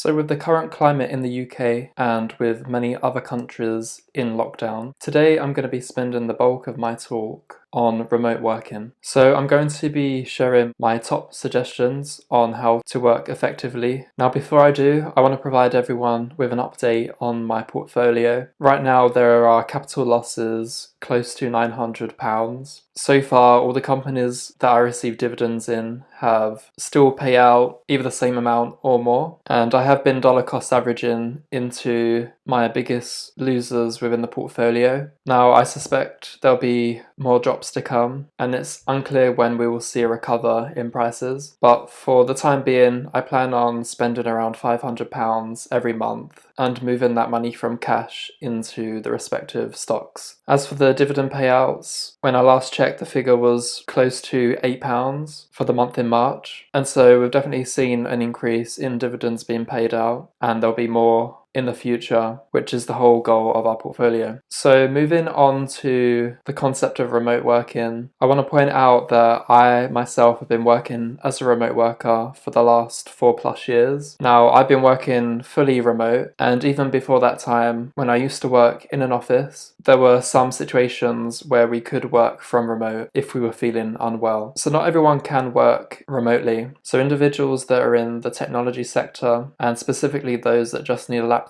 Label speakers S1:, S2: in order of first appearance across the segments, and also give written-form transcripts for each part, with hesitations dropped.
S1: So, with the current climate in the UK and with many other countries in lockdown, today I'm going to be spending the bulk of my talk on remote working. So, I'm going to be sharing my top suggestions on how to work effectively. Now, before I do, I want to provide everyone with an update on my portfolio. Right now, there are capital losses close to £900. So far, all the companies that I receive dividends in have still pay out either the same amount or more. And I have been dollar cost averaging into my biggest losers within the portfolio. Now, I suspect there'll be more drops to come, and it's unclear when we will see a recover in prices. But for the time being, I plan on spending around £500 every month and moving that money from cash into the respective stocks. As for the dividend payouts, when I last checked, the figure was close to £8 for the month in March. And so we've definitely seen an increase in dividends being paid out, and there'll be more in the future, which is the whole goal of our portfolio. So moving on to the concept of remote working, I want to point out that I myself have been working as a remote worker for the last 4+ years. Now, I've been working fully remote, and even before that time, when I used to work in an office, there were some situations where we could work from remote if we were feeling unwell. So not everyone can work remotely. So individuals that are in the technology sector, and specifically those that just need a laptop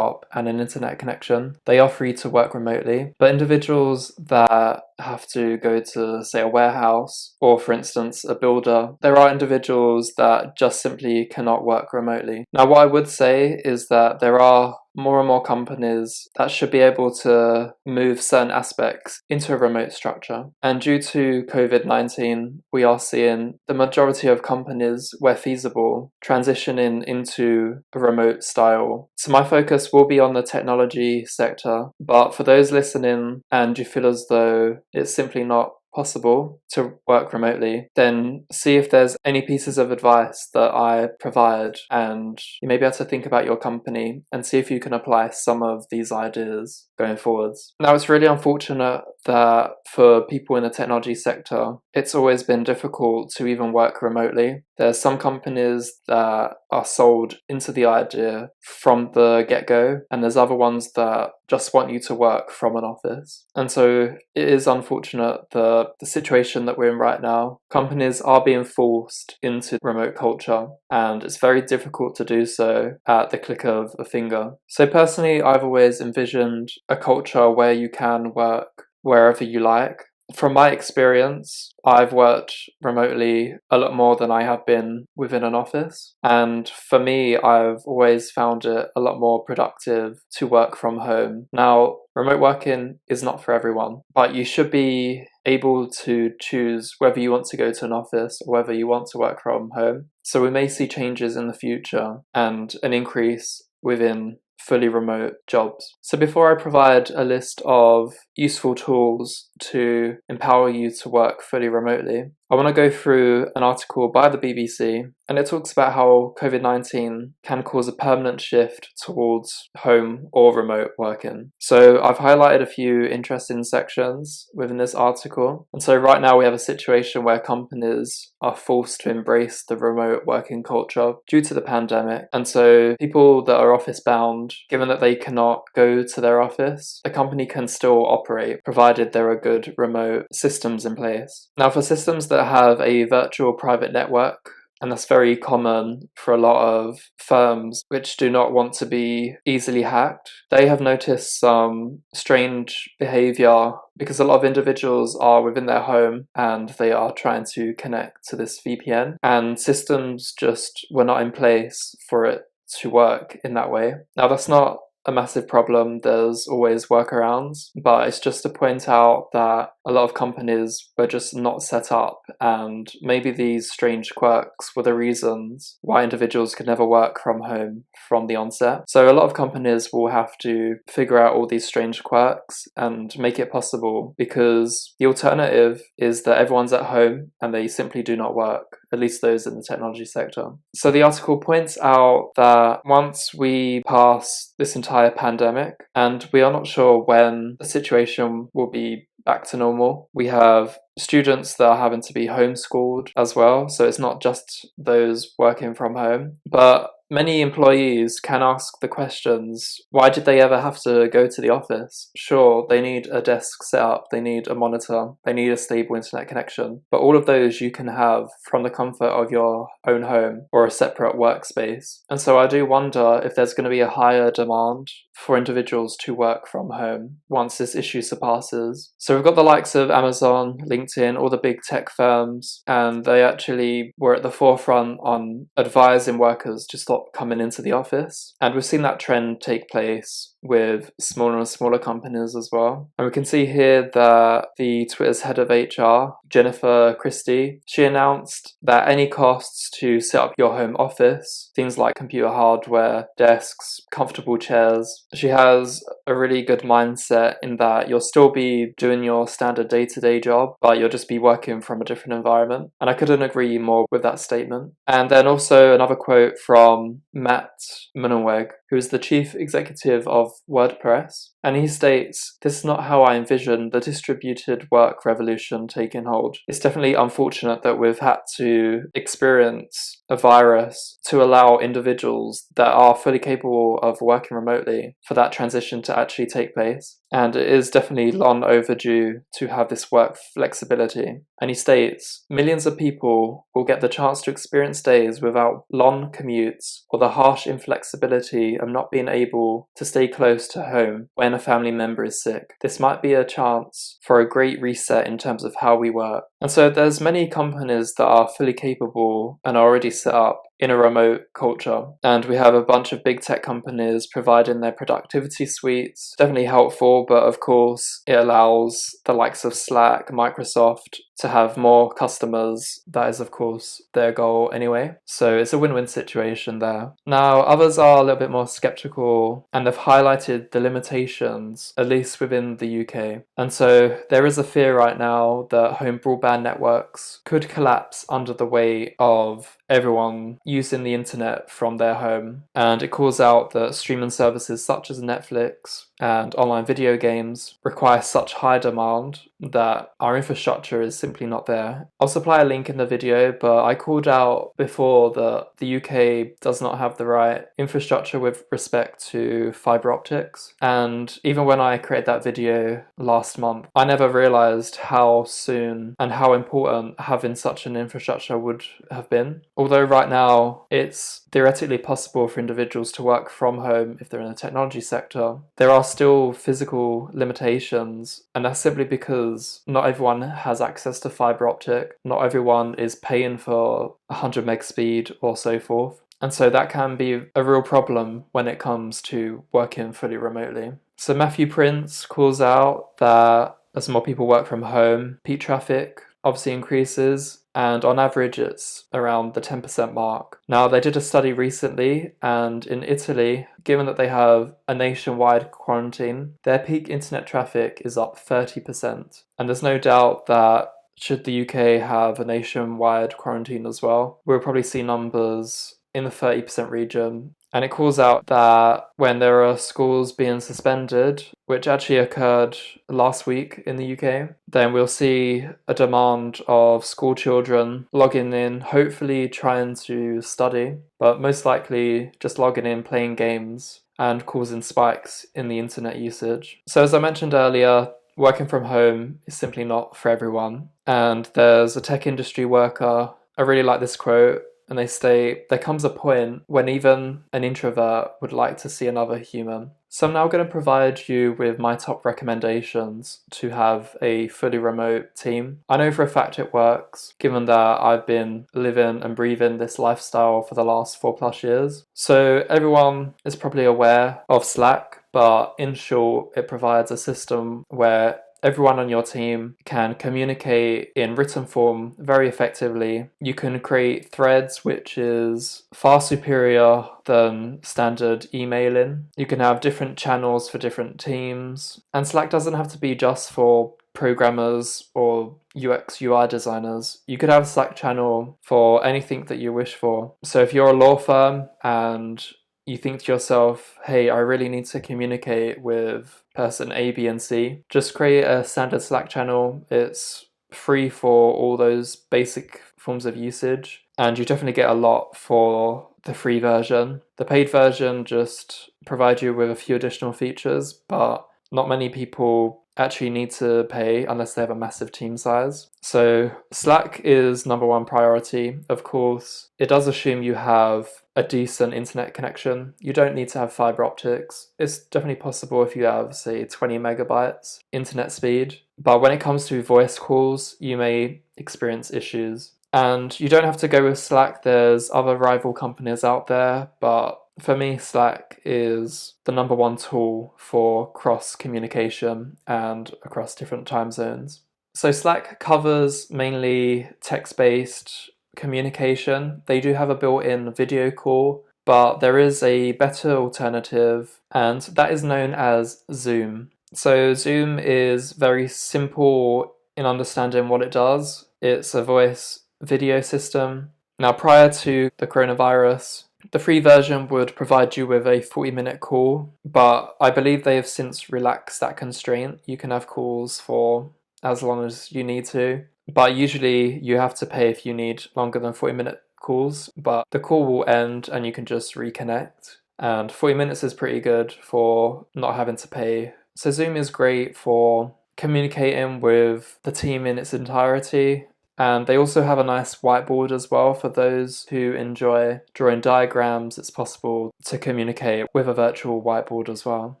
S1: and an internet connection, they are free to work remotely. But individuals that have to go to, say, a warehouse or, for instance, a builder, there are individuals that just simply cannot work remotely. Now, what I would say is that there are more and more companies that should be able to move certain aspects into a remote structure. And due to COVID-19, we are seeing the majority of companies, where feasible, transitioning into a remote style. So my focus will be on the technology sector, but for those listening and you feel as though it's simply not possible to work remotely, then see if there's any pieces of advice that I provide, and you may be able to think about your company and see if you can apply some of these ideas going forwards. Now, it's really unfortunate that for people in the technology sector, it's always been difficult to even work remotely. There's some companies that are sold into the idea from the get-go, and there's other ones that just want you to work from an office. And so it is unfortunate that the situation that we're in right now, companies are being forced into remote culture, and it's very difficult to do so at the click of a finger. So personally, I've always envisioned a culture where you can work wherever you like. From my experience, I've worked remotely a lot more than I have been within an office. And for me, I've always found it a lot more productive to work from home. Now, remote working is not for everyone, but you should be able to choose whether you want to go to an office or whether you want to work from home. So we may see changes in the future and an increase within fully remote jobs. So before I provide a list of useful tools to empower you to work fully remotely, I want to go through an article by the BBC, and it talks about how COVID-19 can cause a permanent shift towards home or remote working. So I've highlighted a few interesting sections within this article. And so right now we have a situation where companies are forced to embrace the remote working culture due to the pandemic. And so people that are office bound, given that they cannot go to their office, the company can still operate, provided there are good remote systems in place. Now, for systems that have a virtual private network, and that's very common for a lot of firms which do not want to be easily hacked, they have noticed some strange behavior because a lot of individuals are within their home and they are trying to connect to this VPN, and systems just were not in place for it to work in that way. Now, that's not a massive problem. There's always workarounds, but it's just to point out that a lot of companies were just not set up, and maybe these strange quirks were the reasons why individuals could never work from home from the onset. So a lot of companies will have to figure out all these strange quirks and make it possible, because the alternative is that everyone's at home and they simply do not work, at least those in the technology sector. So the article points out that once we pass this entire pandemic, and we are not sure when the situation will be back to normal, we have students that are having to be homeschooled as well. So it's not just those working from home, but many employees can ask the questions, why did they ever have to go to the office? Sure, they need a desk set up, they need a monitor, they need a stable internet connection, but all of those you can have from the comfort of your own home or a separate workspace. And so I do wonder if there's going to be a higher demand for individuals to work from home once this issue surpasses. So we've got the likes of Amazon, LinkedIn, all the big tech firms, and they actually were at the forefront on advising workers to stop coming into the office. And we've seen that trend take place with smaller and smaller companies as well. And we can see here that the Twitter's head of HR, Jennifer Christie, she announced that any costs to set up your home office, things like computer hardware, desks, comfortable chairs, she has a really good mindset in that you'll still be doing your standard day-to-day job, but you'll just be working from a different environment. And I couldn't agree more with that statement. And then also another quote from Matt Mullenweg, who is the chief executive of WordPress. And he states, "This is not how I envision the distributed work revolution taking hold. It's definitely unfortunate that we've had to experience a virus to allow individuals that are fully capable of working remotely for that transition to actually take place. And it is definitely long overdue to have this work flexibility." And he states, "Millions of people will get the chance to experience days without long commutes or the harsh inflexibility of not being able to stay close to home when a family member is sick. This might be a chance for a great reset in terms of how we work." And so there's many companies that are fully capable and are already set up in a remote culture. And we have a bunch of big tech companies providing their productivity suites. Definitely helpful, but of course it allows the likes of Slack, Microsoft to have more customers. That is of course their goal anyway. So it's a win-win situation there. Now others are a little bit more skeptical and have highlighted the limitations, at least within the UK. And so there is a fear right now that home broadband networks could collapse under the weight of everyone using the internet from their home. And it calls out that streaming services such as Netflix and online video games require such high demand that our infrastructure is simply not there. I'll supply a link in the video, but I called out before that the UK does not have the right infrastructure with respect to fibre optics. And even when I created that video last month, I never realised how soon and how important having such an infrastructure would have been. Although right now it's theoretically possible for individuals to work from home if they're in the technology sector, there are still physical limitations, and that's simply because not everyone has access to fibre optic, not everyone is paying for 100 meg speed or so forth. And so that can be a real problem when it comes to working fully remotely. So Matthew Prince calls out that as more people work from home, peak traffic obviously increases, and on average it's around the 10% mark. Now they did a study recently, and in Italy, given that they have a nationwide quarantine, their peak internet traffic is up 30%. And there's no doubt that should the UK have a nationwide quarantine as well, we'll probably see numbers in the 30% region. And it calls out that when there are schools being suspended, which actually occurred last week in the UK, then we'll see a demand of school children logging in, hopefully trying to study, but most likely just logging in, playing games, and causing spikes in the internet usage. So as I mentioned earlier, working from home is simply not for everyone. And there's a tech industry worker, I really like this quote, and they state, "There comes a point when even an introvert would like to see another human." So I'm now going to provide you with my top recommendations to have a fully remote team. I know for a fact it works, given that I've been living and breathing this lifestyle for the last 4+ years. So everyone is probably aware of Slack, but in short, it provides a system where everyone on your team can communicate in written form very effectively. You can create threads, which is far superior than standard emailing. You can have different channels for different teams. And Slack doesn't have to be just for programmers or UX UI designers. You could have a Slack channel for anything that you wish for. So if you're a law firm and you think to yourself, hey, I really need to communicate with person A, B, and C, just create a standard Slack channel. It's free for all those basic forms of usage, and you definitely get a lot for the free version. The paid version just provides you with a few additional features, but not many people actually need to pay unless they have a massive team size. So Slack is number one priority. Of course, it does assume you have a decent internet connection. You don't need to have fiber optics. It's definitely possible if you have, say, 20 megabytes internet speed. But when it comes to voice calls, you may experience issues. And you don't have to go with Slack. There's other rival companies out there, but for me, Slack is the number one tool for cross communication and across different time zones. So Slack covers mainly text-based communication. They do have a built-in video call, but there is a better alternative, and that is known as Zoom. So Zoom is very simple in understanding what it does. It's a voice video system. Now, prior to the coronavirus, the free version would provide you with a 40-minute call, but I believe they have since relaxed that constraint. You can have calls for as long as you need to, but usually you have to pay if you need longer than 40-minute calls, but the call will end and you can just reconnect. And 40 minutes is pretty good for not having to pay. So Zoom is great for communicating with the team in its entirety. And they also have a nice whiteboard as well for those who enjoy drawing diagrams. It's possible to communicate with a virtual whiteboard as well.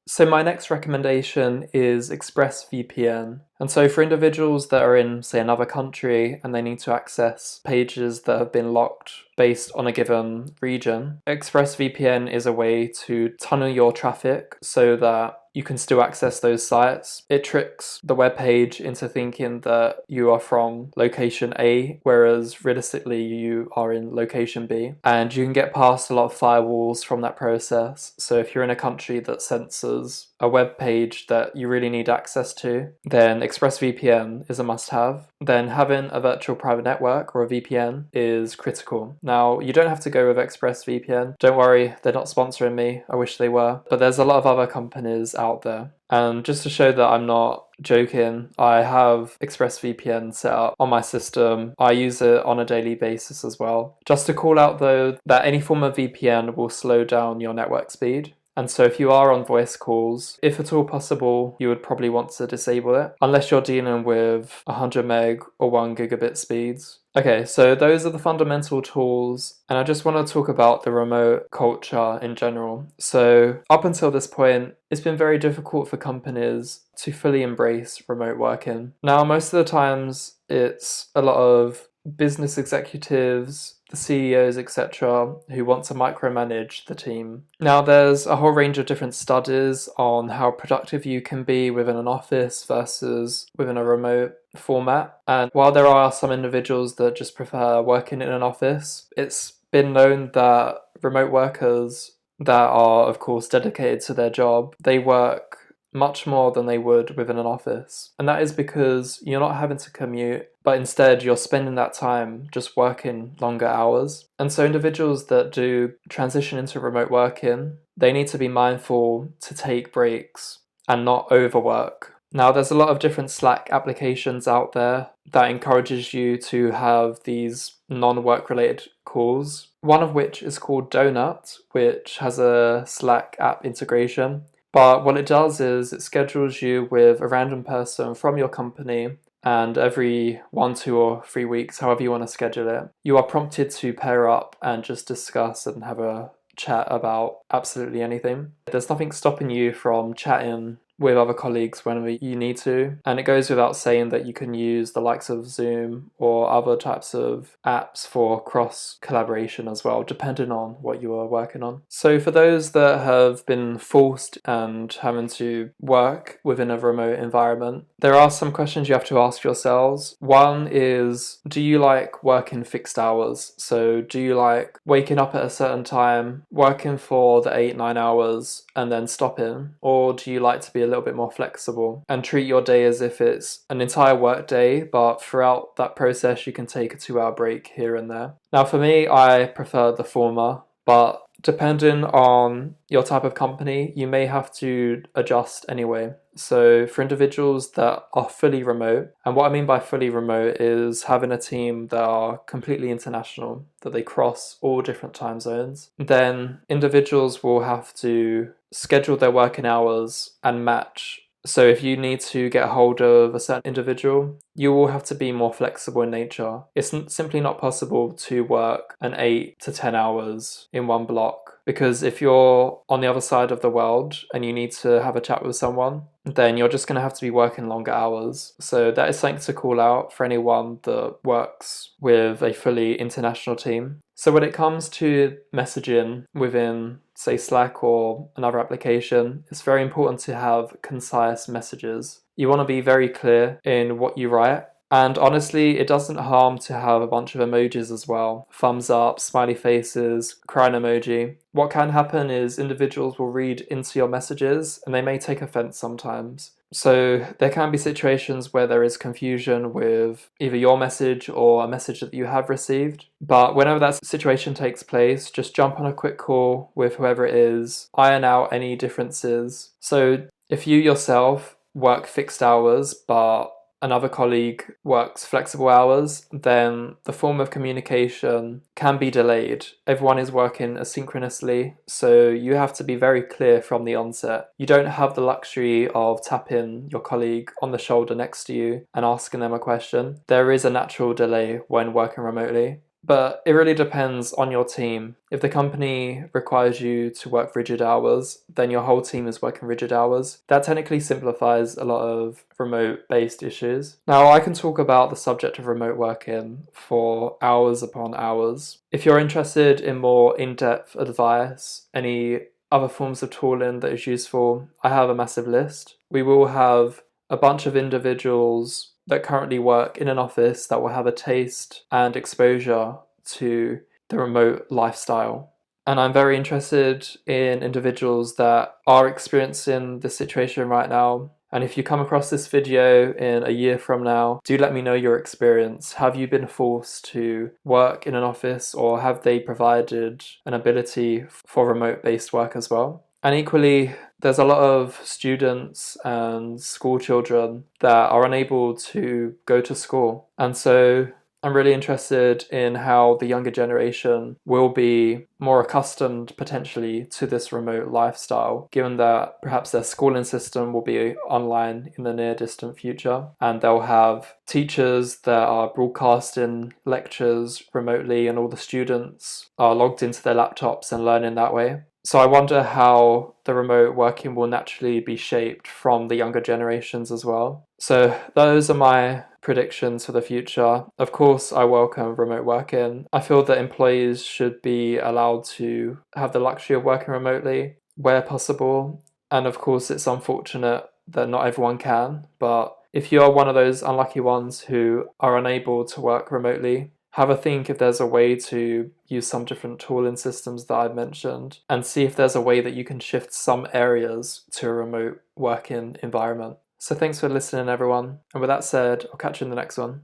S1: So my next recommendation is ExpressVPN. And so for individuals that are in, say, another country and they need to access pages that have been locked based on a given region, ExpressVPN is a way to tunnel your traffic so that you can still access those sites. It tricks the web page into thinking that you are from location A, whereas realistically you are in location B. And you can get past a lot of firewalls from that process. So if you're in a country that censors a web page that you really need access to, then ExpressVPN is a must-have. Then having a virtual private network or a VPN is critical. Now, you don't have to go with ExpressVPN. Don't worry, they're not sponsoring me. I wish they were. But there's a lot of other companies out there. And just to show that I'm not joking, I have ExpressVPN set up on my system. I use it on a daily basis as well. Just to call out though, that any form of VPN will slow down your network speed. And so if you are on voice calls, if at all possible, you would probably want to disable it, unless you're dealing with 100 meg or 1 gigabit speeds. Okay, so those are the fundamental tools, and I just want to talk about the remote culture in general. So up until this point, it's been very difficult for companies to fully embrace remote working. Now, most of the times, it's a lot of business executives, the CEOs, etc., who want to micromanage the team. Now, there's a whole range of different studies on how productive you can be within an office versus within a remote format. And while there are some individuals that just prefer working in an office, it's been known that remote workers that are, of course, dedicated to their job, they work much more than they would within an office. And that is because you're not having to commute, but instead you're spending that time just working longer hours. And so individuals that do transition into remote working, they need to be mindful to take breaks and not overwork. Now, there's a lot of different Slack applications out there that encourages you to have these non-work related calls, one of which is called Donut, which has a Slack app integration. But what it does is it schedules you with a random person from your company, and every 1, 2, or 3 weeks, however you want to schedule it, you are prompted to pair up and just discuss and have a chat about absolutely anything. There's nothing stopping you from chatting with other colleagues whenever you need to. And it goes without saying that you can use the likes of Zoom or other types of apps for cross collaboration as well, depending on what you are working on. So for those that have been forced and having to work within a remote environment, there are some questions you have to ask yourselves. One is, do you like working fixed hours? So do you like waking up at a certain time, working for the 8-9 hours and then stopping? Or do you like to be a little bit more flexible and treat your day as if it's an entire work day, but throughout that process you can take a 2-hour break here and there? Now for me, I prefer the former, but depending on your type of company, you may have to adjust anyway. So, for individuals that are fully remote, and what I mean by fully remote is having a team that are completely international, that they cross all different time zones, then individuals will have to schedule their working hours and match. So, if you need to get a hold of a certain individual, you will have to be more flexible in nature. It's simply not possible to work an 8 to 10 hours in one block, because if you're on the other side of the world and you need to have a chat with someone, then you're just going to have to be working longer hours. So that is something to call out for anyone that works with a fully international team. So when it comes to messaging within, say, Slack or another application, it's very important to have concise messages. You want to be very clear in what you write. And honestly, it doesn't harm to have a bunch of emojis as well. Thumbs up, smiley faces, crying emoji. What can happen is individuals will read into your messages and they may take offense sometimes. So there can be situations where there is confusion with either your message or a message that you have received. But whenever that situation takes place, just jump on a quick call with whoever it is, iron out any differences. So if you yourself work fixed hours, but another colleague works flexible hours, then the form of communication can be delayed. Everyone is working asynchronously, so you have to be very clear from the onset. You don't have the luxury of tapping your colleague on the shoulder next to you and asking them a question. There is a natural delay when working remotely. But it really depends on your team. If the company requires you to work rigid hours, then your whole team is working rigid hours. That technically simplifies a lot of remote-based issues. Now, I can talk about the subject of remote working for hours upon hours. If you're interested in more in-depth advice, any other forms of tooling that is useful, I have a massive list. We will have a bunch of individuals that currently work in an office that will have a taste and exposure to the remote lifestyle. And I'm very interested in individuals that are experiencing this situation right now. And if you come across this video in a year from now, do let me know your experience. Have you been forced to work in an office, or have they provided an ability for remote-based work as well? And equally, there's a lot of students and school children that are unable to go to school. And so I'm really interested in how the younger generation will be more accustomed potentially to this remote lifestyle, given that perhaps their schooling system will be online in the near distant future, and they'll have teachers that are broadcasting lectures remotely and all the students are logged into their laptops and learning that way. So I wonder how the remote working will naturally be shaped from the younger generations as well. So those are my predictions for the future. Of course, I welcome remote working. I feel that employees should be allowed to have the luxury of working remotely where possible. And of course, it's unfortunate that not everyone can. But if you are one of those unlucky ones who are unable to work remotely, have a think if there's a way to use some different tooling systems that I've mentioned, and see if there's a way that you can shift some areas to a remote working environment. So thanks for listening, everyone. And with that said, I'll catch you in the next one.